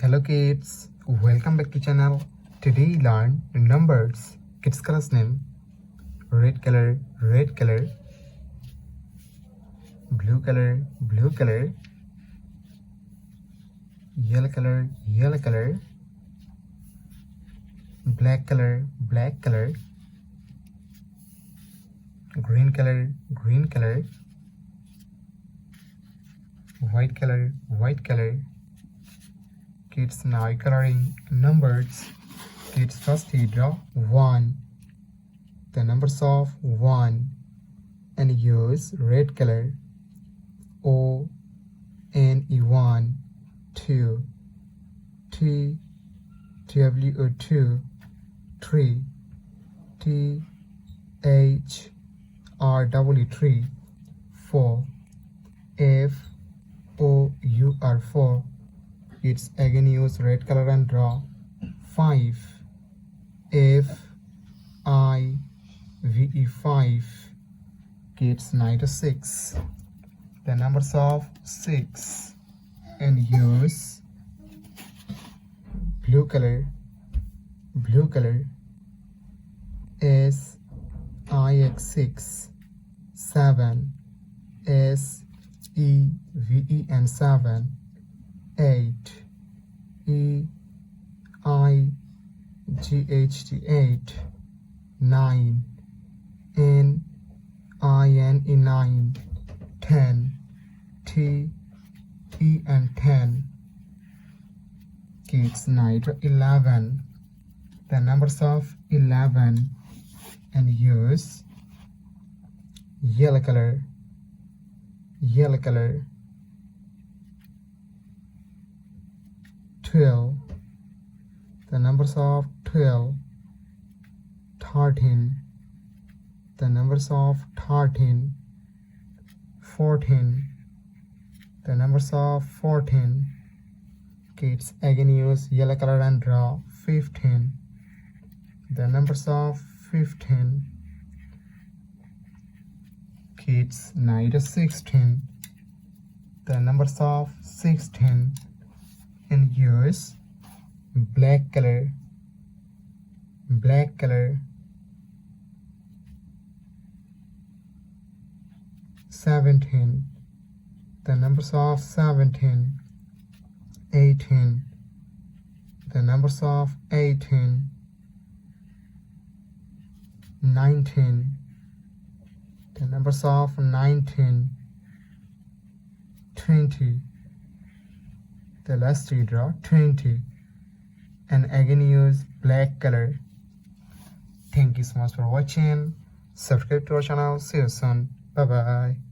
Hello kids, welcome back to channel. Today we learn numbers. Kids class name red color, blue color, yellow color, black color, green color, white color. Kids now coloring numbers. Kids first draw 1, the numbers of 1, and use red color. O N E 1, 2, T W O 2, 3, T H R W 3, 4, F O U R 4. Kids again use red color and draw 5, F I V E 5. Kids now 6, the numbers of 6, and use blue color, S I X 6, 7, S E V E and 7, 8, E I G H T 8, 9, N I N E 9, 10, T E and 10. Kids night 11, the numbers of 11, and use yellow color, 12, the numbers of 12, 13, the numbers of 13, 14, the numbers of 14. Kids again use yellow color and draw 15, the numbers of 15. Kids night 16, the numbers of 16, and use black color, 17, the numbers of 17, 18, the numbers of 18, 19, the numbers of 19, 20, the last we draw 20, and again use black color. Thank you so much for watching. Subscribe to our channel. See you soon. Bye bye.